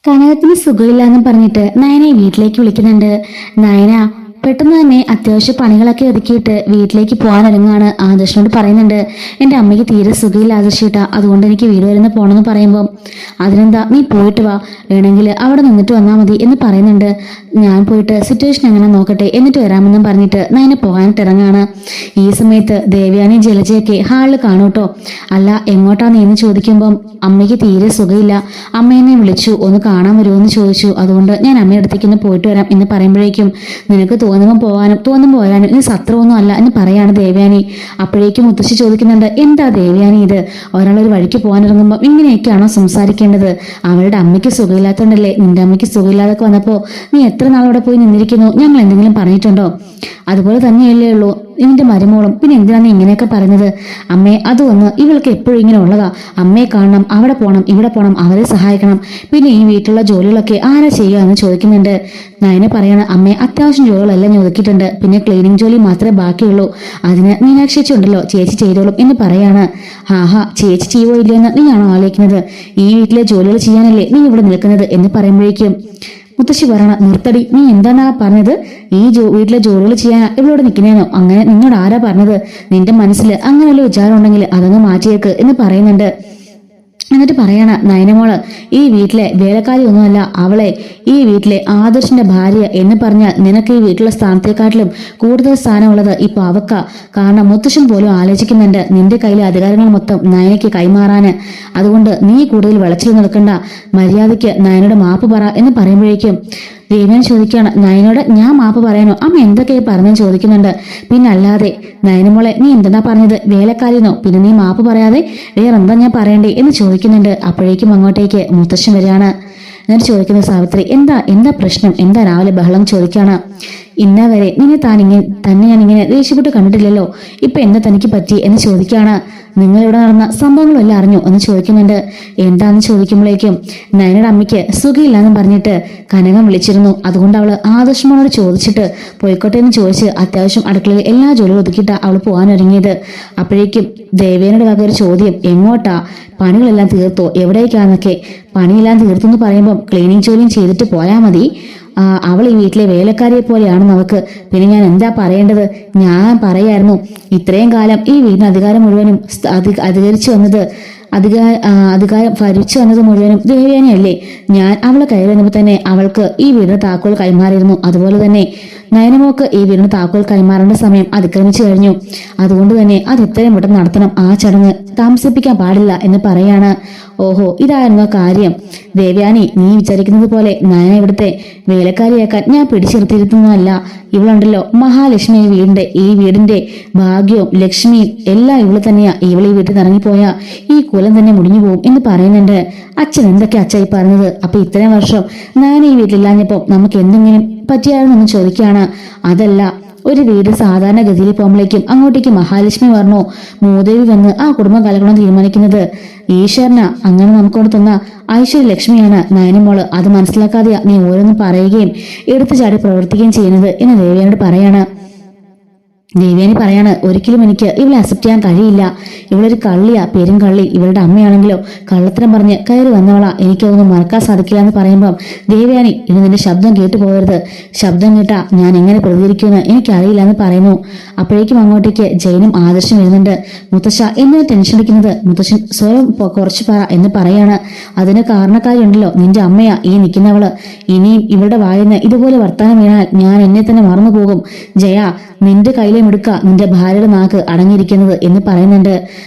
കനകത്തിന് സുഖമില്ലാന്ന് പറഞ്ഞിട്ട് നയനെ വീട്ടിലേക്ക് വിളിക്കുന്നുണ്ട്. നയന പെട്ടെന്ന് തന്നെ അത്യാവശ്യ പണികളൊക്കെ ഒതുക്കിയിട്ട് വീട്ടിലേക്ക് പോകാനൊരുങ്ങാണ്. ആദർശനോട് പറയുന്നുണ്ട്, എൻ്റെ അമ്മയ്ക്ക് തീരെ സുഖമില്ല ആദർശേട്ടാ, അതുകൊണ്ട് എനിക്ക് വീട് വരുന്ന പോണെന്ന് പറയുമ്പോൾ അതിനെന്താ നീ പോയിട്ട് വാ, വേണമെങ്കിൽ അവിടെ നിന്നിട്ട് വന്നാൽ മതി എന്ന് പറയുന്നുണ്ട്. ഞാൻ പോയിട്ട് സിറ്റുവേഷൻ എങ്ങനെ നോക്കട്ടെ എന്നിട്ട് വരാമെന്നും പറഞ്ഞിട്ട് നയനെ പോകാനായിട്ട് ഇറങ്ങാണ്. ഈ സമയത്ത് ദേവയാനി ജലജയൊക്കെ ഹാളിൽ കാണൂട്ടോ. അല്ല എങ്ങോട്ടാ നീ എന്ന് ചോദിക്കുമ്പം അമ്മയ്ക്ക് തീരെ സുഖമില്ല, അമ്മയെന്നെ വിളിച്ചു ഒന്ന് കാണാൻ വരുമോ എന്ന് ചോദിച്ചു, അതുകൊണ്ട് ഞാൻ അമ്മയുടെ അടുത്തേക്ക് ഒന്ന് പോയിട്ട് വരാം എന്ന് പറയുമ്പോഴേക്കും നിനക്ക് തോന്നുമ്പോൾ പോകാനും തോന്നുമ്പോൾ വരാനും ഇനി സത്രമൊന്നും അല്ല എന്ന് പറയാണ് ദേവയാനി. അപ്പോഴേക്കും മുത്തശ്ശി ചോദിക്കുന്നുണ്ട്, എന്താ ദേവയാനി ഇത്, ഒരാളൊരു വഴിക്ക് പോകാനിറങ്ങുമ്പോൾ ഇങ്ങനെയൊക്കെയാണോ സംസാരിക്കേണ്ടത്? അവളുടെ അമ്മയ്ക്ക് സുഖമില്ലാത്തതുകൊണ്ടല്ലേ, നിന്റെ അമ്മയ്ക്ക് സുഖമില്ലാതൊക്കെ വന്നപ്പോൾ നീ എത്ര നാളവിടെ പോയി നിന്നിരിക്കുന്നു, ഞങ്ങൾ എന്തെങ്കിലും പറഞ്ഞിട്ടുണ്ടോ? അതുപോലെ തന്നെയല്ലേ ഉള്ളൂ നിന്റെ മരുമോളും, പിന്നെ എന്തിനാണ് ഇങ്ങനെയൊക്കെ പറയുന്നത്? അമ്മേ അതൊന്ന് ഇവൾക്ക് എപ്പോഴും ഇങ്ങനെ ഉള്ളതാ, അമ്മയെ കാണണം, അവിടെ പോകണം ഇവിടെ പോകണം, അവരെ സഹായിക്കണം, പിന്നെ ഈ വീട്ടിലുള്ള ജോലികളൊക്കെ ആരാ ചെയ്യുക എന്ന് ചോദിക്കുന്നുണ്ട്. നയനെ പറയണം, അമ്മേ അത്യാവശ്യം ജോലികളെല്ലാം ഞാൻ ഒതുക്കിയിട്ടുണ്ട്, പിന്നെ ക്ലീനിങ് ജോലി മാത്രമേ ബാക്കിയുള്ളൂ, അതിന് മീനാക്ഷി ചേച്ചി ഉണ്ടല്ലോ, ചേച്ചി ചെയ്തോളും എന്ന് പറയാണ്. ആഹാ ചേച്ചി ചെയ്യുവോ ഇല്ലയെന്ന് നീയാണോ ആലോചിക്കുന്നത്? ഈ വീട്ടിലെ ജോലികൾ ചെയ്യാനല്ലേ നീ ഇവിടെ നിൽക്കുന്നത് എന്ന് പറയുമ്പോഴേക്കും മുത്തശ്ശി പറയണ, നിർത്തടി, നീ എന്താന്നാ പറഞ്ഞത്? ഈ വീട്ടിലെ ജോലികൾ ചെയ്യാനാ ഇവളോട് നിൽക്കുന്നേനോ? അങ്ങനെ നിന്നോട് ആരാ പറഞ്ഞത്? നിന്റെ മനസ്സിൽ അങ്ങനെയല്ലോ വിചാരം ഉണ്ടെങ്കിൽ അതങ്ങ് മാറ്റിയേക്ക് എന്ന് പറയുന്നുണ്ട്. എന്നിട്ട് പറയണ, നയനമോള് ഈ വീട്ടിലെ വേലക്കാരി ഒന്നുമല്ല, അവളെ ഈ വീട്ടിലെ ആദർശിന്റെ ഭാര്യ എന്ന് പറഞ്ഞാൽ നിനക്ക് ഈ വീട്ടിലെ സ്ഥാനത്തെക്കാട്ടിലും കൂടുതൽ സ്ഥാനമുള്ളത് ഇപ്പൊ അവക്ക. കാരണം മുത്തശ്ശൻ പോലും ആലോചിക്കുന്നുണ്ട് നിന്റെ കയ്യിലെ അധികാരങ്ങൾ മൊത്തം നയനയ്ക്ക് കൈമാറാന്. അതുകൊണ്ട് നീ കൂടുതൽ വിളച്ചിൽ നിൽക്കണ്ട, മര്യാദയ്ക്ക് നയനോട് മാപ്പ് പറ എന്ന് പറയുമ്പോഴേക്കും ദേവ്യാൻ ചോദിക്കുകയാണ്, നയനോട് ഞാൻ മാപ്പ് പറയാനോ? അമ്മ എന്തൊക്കെയായി പറഞ്ഞെന്ന് ചോദിക്കുന്നുണ്ട്. പിന്നെ അല്ലാതെ നയനമോളെ നീ എന്താ പറഞ്ഞത്, വേലക്കാരിന്നോ? പിന്നെ നീ മാപ്പ് പറയാതെ വേറെന്താ ഞാൻ പറയണ്ടേ എന്ന് ചോദിക്കുന്നുണ്ട്. അപ്പോഴേക്കും അങ്ങോട്ടേക്ക് മുത്തശ്ശൻ വരികയാണ്. എന്നിട്ട് ചോദിക്കുന്ന സാവിത്രി, എന്താ എന്താ പ്രശ്നം, എന്താ രാവിലെ ബഹളം ചോദിക്കുകയാണ്. ഇന്നവരെ നിന്നെ തന്നെ ഞാൻ ഇങ്ങനെ ദേഷ്യപ്പെട്ട് കണ്ടിട്ടില്ലല്ലോ, ഇപ്പൊ എന്താ തനിക്ക് പറ്റി എന്ന് ചോദിക്കുകയാണ്. നിങ്ങളിവിടെ നടന്ന സംഭവങ്ങളെല്ലാം അറിഞ്ഞു എന്ന് ചോദിക്കുന്നുണ്ട്. എന്താന്ന് ചോദിക്കുമ്പോഴേക്കും നയനയുടെ അമ്മയ്ക്ക് സുഖമില്ലാന്ന് പറഞ്ഞിട്ട് കനകം വിളിച്ചിരുന്നു, അതുകൊണ്ട് അവള് ആദർശമോനോട് ചോദിച്ചിട്ട് പോയിക്കോട്ടെ എന്ന് ചോദിച്ച് അത്യാവശ്യം അടുക്കളയിൽ എല്ലാ ജോലിയും ഒതുക്കിയിട്ടാ അവള് പോകാനൊരുങ്ങിയത്. അപ്പോഴേക്കും ദേവേനയുടെ വക ഒരു ചോദ്യം, എങ്ങോട്ടാ, പണികളെല്ലാം തീർത്തോ, എവിടേക്കാന്നൊക്കെ. പണിയെല്ലാം തീർത്തു എന്ന് പറയുമ്പം ക്ലീനിങ് ജോലിയും ചെയ്തിട്ട് പോയാൽ മതി, അവൾ ഈ വീട്ടിലെ വേലക്കാരിയെ പോലെയാണ് നമുക്ക്. പിന്നെ ഞാൻ എന്താ പറയേണ്ടത്? ഞാൻ പറയായിരുന്നു, ഇത്രയും കാലം ഈ വീടിന് അധികാരം മുഴുവനും അധികരിച്ചു വന്നത് അധികാരം ഭരിച്ചു വന്നത് മുഴുവനും ദേവയാനിയല്ലേ. ഞാൻ അവളെ കയറി വന്നപ്പോൾ തന്നെ അവൾക്ക് ഈ വീടിന് താക്കോൽ കൈമാറിയിരുന്നു. അതുപോലെ തന്നെ നയനമോക്ക് ഈ വീടിന് താക്കോൽ കൈമാറേണ്ട സമയം അതിക്രമിച്ചു കഴിഞ്ഞു. അതുകൊണ്ട് തന്നെ അത് എത്രയും പെട്ടെന്ന് നടത്തണം, ആ ചടങ്ങ് താമസിപ്പിക്കാൻ പാടില്ല എന്ന് പറയാണ്. ഓഹോ ഇതായിരുന്നു കാര്യം. ദേവയാനി, നീ വിചാരിക്കുന്നത് പോലെ നയന ഇവിടുത്തെ വേലക്കാരിയാക്കാൻ ഞാൻ പിടിച്ചെടുത്തിരുത്തുന്നതല്ല. ഇവളുണ്ടല്ലോ മഹാലക്ഷ്മി, ഈ വീടിന്റെ ഭാഗ്യവും ലക്ഷ്മിയും എല്ലാം ഇവള് തന്നെയാ. ഇവളീ വീട്ടിൽ നിന്ന് ഇറങ്ങിപ്പോയാ ഈ കുലം തന്നെ മുടിഞ്ഞു പോകും എന്ന് പറയുന്നുണ്ട്. അച്ഛൻ എന്തൊക്കെ അച്ഛായി പറഞ്ഞത്? അപ്പൊ ഇത്രയും വർഷം നയന ഈ വീട്ടിലില്ലാഞ്ഞപ്പോ നമുക്ക് എന്തെങ്കിലും പറ്റിയായിരുന്നെന്ന് ചോദിക്കുകയാണ്. അതല്ല, ഒരു വീട് സാധാരണ ഗതിയിൽ പോകുമ്പോഴേക്കും അങ്ങോട്ടേക്ക് മഹാലക്ഷ്മി വരണോ മൂദേവി വന്ന് ആ കുടുംബം കലക്കണം തീരുമാനിക്കുന്നത് ഈശ്വരന. അങ്ങനെ നമുക്കോട് തന്ന ഐശ്വര്യ ലക്ഷ്മിയാണ് നയനമോള്. അത് മനസ്സിലാക്കാതെയാ നീ ഓരോന്നും പറയുകയും എടുത്തു ചാടി പ്രവർത്തിക്കുകയും ചെയ്യുന്നത് എന്ന് ദേവിയോട് പറയാണ്. ദേവ്യാനി പറയാണ്, ഒരിക്കലും എനിക്ക് ഇവളെ അക്സെപ്റ്റ് ചെയ്യാൻ കഴിയില്ല. ഇവളൊരു കള്ളിയാ, പേരും കള്ളി. ഇവളുടെ അമ്മയാണെങ്കിലോ കള്ളത്തരം പറഞ്ഞ് കയറി വന്നവളാ, എനിക്കതൊന്നും മറക്കാൻ സാധിക്കില്ല എന്ന് പറയുമ്പം ദേവ്യാനി, ഇനി നിന്റെ ശബ്ദം കേട്ടു പോകരുത്, ശബ്ദം കേട്ടാ ഞാൻ എങ്ങനെ പ്രതികരിക്കുമെന്ന് എനിക്കറിയില്ല എന്ന് പറയുന്നു. അപ്പോഴേക്കും അങ്ങോട്ടേക്ക് ജയനും ആദർശം വരുന്നുണ്ട്. മുത്തശ്ശ എന്തിനാ ടെൻഷൻ അടിക്കുന്നത്? മുത്തശ്ശൻ സ്വരം കുറച്ച് പറ എന്ന് പറയാണ്. അതിന് കാരണക്കാരുണ്ടല്ലോ, നിന്റെ അമ്മയാ ഈ നിൽക്കുന്നവള്. ഇനിയും ഇവളുടെ വായന്ന് ഇതുപോലെ വർത്താനം വീണാൽ ഞാൻ എന്നെ തന്നെ മറന്നു പോകും. ജയ, നിന്റെ കയ്യിലെ മിടുക്ക നിന്റെ ഭാര്യയുടെ നാക്ക് അടങ്ങിയിരിക്കുന്നത് എന്ന് പറയുന്നുണ്ട്.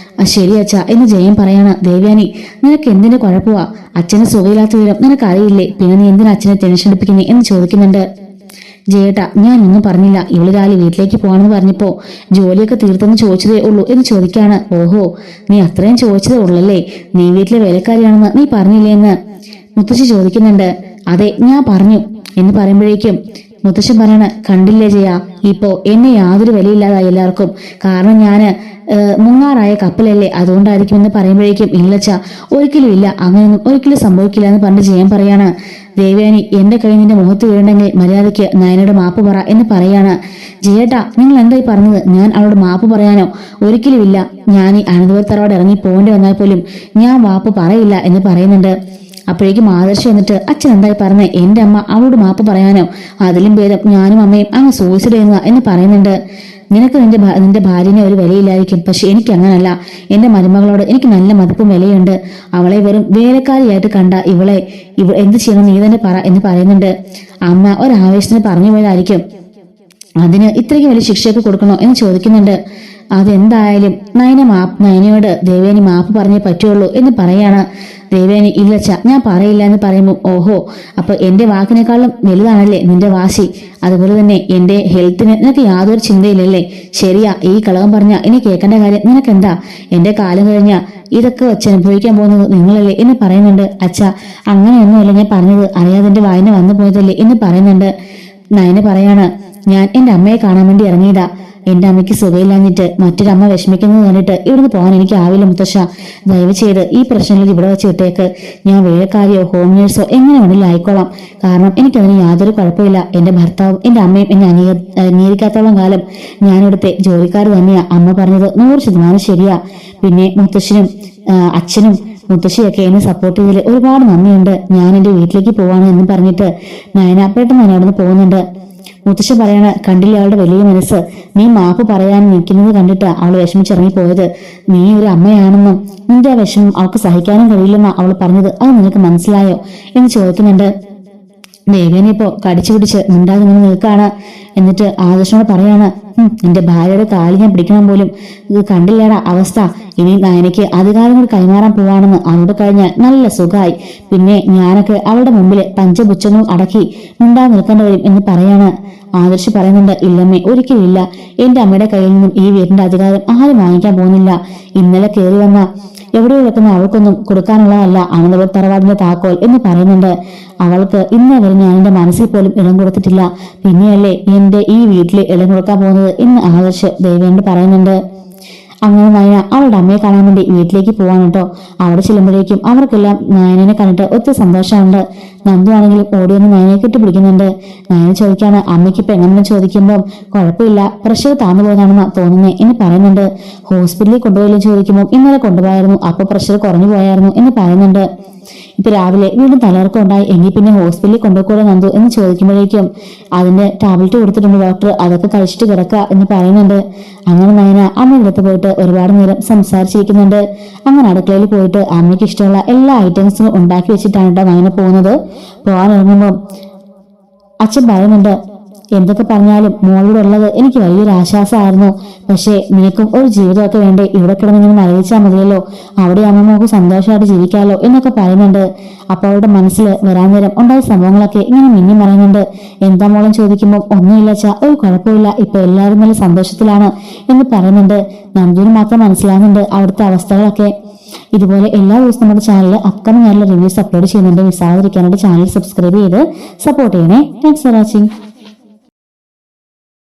ശരി അച്ഛ എന്ന് ജയൻ പറയാണ്. ദേവയാനി, നിനക്ക് എന്തിന്റെ കുഴപ്പമാ? അച്ഛന് സുഖമില്ലാത്ത വിവരം നിനക്ക് അറിയില്ലേ, പിന്നെ നീ എന്തിനാ അച്ഛനെ ടെൻഷൻ എടുപ്പിക്കുന്നേ എന്ന് ചോദിക്കുന്നുണ്ട്. ജയേട്ടാ, ഞാൻ ഒന്നും പറഞ്ഞില്ല, ഇവള് രാവിലെ വീട്ടിലേക്ക് പോകണമെന്ന് പറഞ്ഞപ്പോ ജോലിയൊക്കെ തീർത്തെന്ന് ചോദിച്ചതേ ഉള്ളൂ എന്ന് ചോദിക്കാണ്. ഓഹോ, നീ അത്രയും ചോദിച്ചതേ ഉള്ളല്ലേ, നീ വീട്ടിലെ വേലക്കാരിയാണെന്ന് നീ പറഞ്ഞില്ലേ എന്ന് മുത്തശ്ശി ചോദിക്കുന്നുണ്ട്. അതെ ഞാൻ പറഞ്ഞു എന്ന് പറയുമ്പോഴേക്കും മുത്തശ്ശൻ പറയണ, കണ്ടില്ലേ ജയ, ഇപ്പോ എന്നെ യാതൊരു വിലയില്ലാതായി എല്ലാവർക്കും. കാരണം ഞാന് മുങ്ങാറായ കപ്പലല്ലേ, അതുകൊണ്ടായിരിക്കും എന്ന് പറയുമ്പോഴേക്കും ഇല്ലച്ച, ഒരിക്കലും ഇല്ല, അങ്ങനെയൊന്നും ഒരിക്കലും സംഭവിക്കില്ല എന്ന് പറഞ്ഞ് ജയൻ പറയാണ്. ദേവയാനി, എന്റെ കൈ നിന്റെ മുഖത്ത് വീഴണമെങ്കിൽ മര്യാദയ്ക്ക് നയനയുടെ മാപ്പ് പറ എന്ന് പറയാണ്. ജയേട്ടാ, നിങ്ങൾ എന്തായി പറഞ്ഞത്? ഞാൻ അവളോട് മാപ്പ് പറയാനോ? ഒരിക്കലും ഇല്ല. ഞാൻ ഈ അനന്തപുരത്തറോട് ഇറങ്ങി പോകേണ്ടി വന്നാൽ പോലും ഞാൻ മാപ്പ് പറയില്ല എന്ന് പറയുന്നുണ്ട്. അപ്പോഴേക്കും ആദർശ് വന്നിട്ട് അച്ഛൻ എന്തായി പറഞ്ഞേ, എന്റെ അമ്മ അവളോട് മാപ്പ് പറയാനോ, അതിലും ഭേദം ഞാനും അമ്മയും അങ്ങ് സൂയിസൈഡ് ചെയ്യുക എന്ന് പറയുന്നുണ്ട്. നിനക്ക് നിന്റെ ഭാര്യനെ ഒരു വിലയില്ലായിരിക്കും, പക്ഷെ എനിക്ക് അങ്ങനല്ല. എന്റെ മരുമകളോട് എനിക്ക് നല്ല മതിപ്പും വിലയുണ്ട്. അവളെ വെറും വേലക്കാരിയായിട്ട് കണ്ട ഇവ എന്ത് ചെയ്യണം നീ തന്നെ പറ എന്ന് പറയുന്നുണ്ട്. അമ്മ ഒരാവേശത്തിന് പറഞ്ഞു പോയതായിരിക്കും, അതിന് ഇത്രയ്ക്ക് വലിയ ശിക്ഷയൊക്കെ കൊടുക്കണോ എന്ന് ചോദിക്കുന്നുണ്ട്. അതെന്തായാലും നയനയോട് ദേവേനി മാപ്പ് പറഞ്ഞേ പറ്റുള്ളൂ എന്ന് പറയാണ്. ദേവേനി ഇല്ലച്ച ഞാൻ പറയില്ല എന്ന് പറയുമ്പോൾ, ഓഹോ, അപ്പൊ എന്റെ വാക്കിനേക്കാളും വലുതാണല്ലേ നിന്റെ വാശി. അതുപോലെ തന്നെ എന്റെ ഹെൽത്തിന് നിനക്ക് യാതൊരു ചിന്തയില്ലല്ലേ. ശരിയാ, ഈ കളകം പറഞ്ഞ ഇനി കേൾക്കേണ്ട കാര്യം നിനക്കെന്താ? എന്റെ കാലം കഴിഞ്ഞ ഇതൊക്കെ വെച്ച് അനുഭവിക്കാൻ പോകുന്നത് നിങ്ങളല്ലേ എന്ന് പറയുന്നുണ്ട്. അച്ഛ അങ്ങനെയൊന്നുമല്ല ഞാൻ പറഞ്ഞത്, അറിയാതെ എന്റെ വായന വന്നു പോയതല്ലേ എന്ന് പറയുന്നുണ്ട്. നയന പറയാണ്, ഞാൻ എന്റെ അമ്മയെ കാണാൻ വേണ്ടി ഇറങ്ങിയതാ. എന്റെ അമ്മയ്ക്ക് സുഖമില്ലാഞ്ഞിട്ട് മറ്റൊരമ്മ വിഷമിക്കുന്നത് കണ്ടിട്ട് ഇവിടുന്ന് പോകാൻ എനിക്ക് ആവില്ല മുത്തശ്ശ. ദയവ് ചെയ്ത് ഈ പ്രശ്നങ്ങൾ ഇവിടെ വെച്ച് വിട്ടേക്ക്. ഞാൻ വേലക്കാരിയോ ഹോം നേഴ്സോ എങ്ങനെ വേണമെങ്കിലും ആയിക്കോളാം. കാരണം എനിക്കതിന് യാതൊരു കുഴപ്പമില്ല. എന്റെ ഭർത്താവും എന്റെ അമ്മയും എന്നെ അംഗീകരിക്കാത്തോളം കാലം ഞാനിവിടുത്തെ ജോലിക്കാർ തന്നെയാ. അമ്മ പറഞ്ഞത് 100% ശരിയാ. പിന്നെ മുത്തശ്ശനും അച്ഛനും മുത്തശ്ശിയൊക്കെ എന്നെ സപ്പോർട്ട് ചെയ്തതിൽ ഒരുപാട് നന്ദിയുണ്ട്. ഞാൻ എന്റെ വീട്ടിലേക്ക് പോവാണ് എന്ന് പറഞ്ഞിട്ട് നയന പെട്ടെന്ന് തന്നെ അവിടുന്ന് പോകുന്നുണ്ട്. മുത്തശ്ശ പറയണ, കണ്ടില്ല അവളുടെ വലിയ മനസ്സ്. നീ മാപ്പ് പറയാൻ നിൽക്കുന്നത് കണ്ടിട്ട് അവൾ വിഷമിച്ചിറങ്ങി പോയത്. നീ ഒരു അമ്മയാണെന്നും നിന്റെ ആ വിഷമം അവൾക്ക് സഹിക്കാനും കഴിയില്ലെന്നാ അവൾ പറഞ്ഞത്. അത് നിനക്ക് മനസ്സിലായോ എന്ന് ചോദിക്കുന്നുണ്ട്. ദേവേനെ ഇപ്പോ കടിച്ചു പിടിച്ച് മിണ്ടാതെ ഇങ്ങനെ നിൽക്കാണ്. എന്നിട്ട് ആദർശനോട് പറയാണ്, നിന്റെ ഭാര്യയുടെ കാലി ഞാൻ പിടിക്കണം പോലും ഇത് കണ്ടില്ലേടാ അവസ്ഥ. ഇനി നയനയ്ക്ക് അധികാരം കൂടി കൈമാറാൻ പോവാണെന്ന് അവളുടെ കഴിഞ്ഞാൽ നല്ല സുഖമായി. പിന്നെ ഞാനൊക്കെ അവളുടെ മുമ്പിൽ പഞ്ചപുച്ഛങ്ങളും അടക്കി മിണ്ടാതെ നിൽക്കേണ്ടി വരും എന്ന് പറയാണ്. ആദർശ് പറയുന്നുണ്ട്, ഇല്ലമ്മേ, ഒരിക്കലും ഇല്ല. എന്റെ അമ്മയുടെ കയ്യിൽ നിന്നും ഈ വീടിന്റെ അധികാരം ആരും വാങ്ങിക്കാൻ പോകുന്നില്ല. ഇന്നലെ കയറി വന്ന എവിടെയോ വെക്കുന്ന അവൾക്കൊന്നും കൊടുക്കാനുള്ളതല്ല അനന്തപുരം തറവാടിന്റെ താക്കോൽ എന്ന് പറയുന്നുണ്ട്. അവൾക്ക് ഇന്നേ വരെ ഞാൻ എന്റെ മനസ്സിൽ പോലും ഇടം കൊടുത്തിട്ടില്ല. പിന്നെയല്ലേ എന്റെ ഈ വീട്ടിൽ ഇടം കൊടുക്കാൻ പോകുന്നത് എന്ന് ആദർശ് ദേവേന്ദ് പറയുന്നുണ്ട്. അങ്ങനെ നയന അവളുടെ അമ്മയെ കാണാൻ വേണ്ടി വീട്ടിലേക്ക് പോവാൻ കേട്ടോ. അവിടെ ചെല്ലുമ്പോഴേക്കും അവർക്കെല്ലാം നയനെ കണ്ടിട്ട് ഒത്തിരി സന്തോഷമുണ്ട്. നന്ദു ആണെങ്കിലും ഓടിയൊന്ന് നയനെ കെട്ടിപ്പിടിക്കുന്നുണ്ട്. നയന ചോദിക്കാണ്, അമ്മയ്ക്ക് ഇപ്പൊ എങ്ങനെ ചോദിക്കുമ്പോൾ കുഴപ്പമില്ല, പ്രഷർ താന്നു പോയതാണെന്നാ തോന്നുന്നേ എന്ന് പറയുന്നുണ്ട്. ഹോസ്പിറ്റലിൽ കൊണ്ടുപോയില്ലെന്ന് ചോദിക്കുമ്പോൾ ഇന്നലെ കൊണ്ടുപോയായിരുന്നു, അപ്പൊ പ്രഷർ കുറഞ്ഞു പോയായിരുന്നു എന്ന് പറയുന്നുണ്ട്. ഇപ്പൊ രാവിലെ വീണ്ടും തലകറക്കം ഉണ്ടായി, എങ്കിൽ പിന്നെ ഹോസ്പിറ്റലിൽ കൊണ്ടുപോകൂടെ നന്ദു എന്ന് ചോദിക്കുമ്പോഴേക്കും അതിന്റെ ടാബ്ലറ്റ് കൊടുത്തിട്ടുണ്ട് ഡോക്ടർ, അതൊക്കെ കഴിച്ചിട്ട് കിടക്കുക എന്ന് പറയുന്നുണ്ട്. അങ്ങനെ നയന അമ്മയുടെ അടുത്ത് പോയിട്ട് ഒരുപാട് നേരം സംസാരിച്ചിരിക്കുന്നുണ്ട്. അങ്ങനെ അടുക്കളയിൽ പോയിട്ട് അമ്മയ്ക്ക് ഇഷ്ടമുള്ള എല്ലാ ഐറ്റംസും ഉണ്ടാക്കി വെച്ചിട്ടാണ് കേട്ടോ നയന പോകുന്നത്. പോകാൻ ഇറങ്ങുമ്പോൾ അച്ഛൻ പറയുന്നുണ്ട്, എന്തൊക്കെ പറഞ്ഞാലും മോളോട് ഉള്ളത് എനിക്ക് വലിയൊരു ആശ്വാസമായിരുന്നു. പക്ഷേ നിനക്കും ഒരു ജീവിതമൊക്കെ വേണ്ടേ, ഇവിടെ കിടന്നിങ്ങനെ നരയിച്ചാൽ മതിയല്ലോ, അവിടെ അമ്മ നമുക്ക് സന്തോഷമായിട്ട് ജീവിക്കാമല്ലോ എന്നൊക്കെ പറയുന്നുണ്ട്. അപ്പൊ അവളുടെ മനസ്സിൽ വരാൻ നേരം ഉണ്ടായ സംഭവങ്ങളൊക്കെ ഇങ്ങനെ മിന്നി മറയുന്നുണ്ട്. എന്താ മോളം ചോദിക്കുമ്പോൾ ഒന്നുമില്ല അച്ഛാ, ഒരു കുഴപ്പമില്ല, ഇപ്പൊ എല്ലാവരും നല്ല സന്തോഷത്തിലാണ് എന്ന് പറയുന്നുണ്ട്. നന്ദുവിന് മാത്രം മനസ്സിലാകുന്നുണ്ട് അവിടുത്തെ അവസ്ഥകളൊക്കെ. ഇതുപോലെ എല്ലാ ദിവസവും നമ്മുടെ ചാനലിൽ അപ്കമിംഗ് ആയിട്ടുള്ള റിവ്യൂസ് അപ്ലോഡ് ചെയ്യുന്നുണ്ട്. മിസ്സാതിരിക്കാനായിട്ട് ചാനൽ സബ്സ്ക്രൈബ് ചെയ്ത് സപ്പോർട്ട് ചെയ്യണേ. Thanks for watching.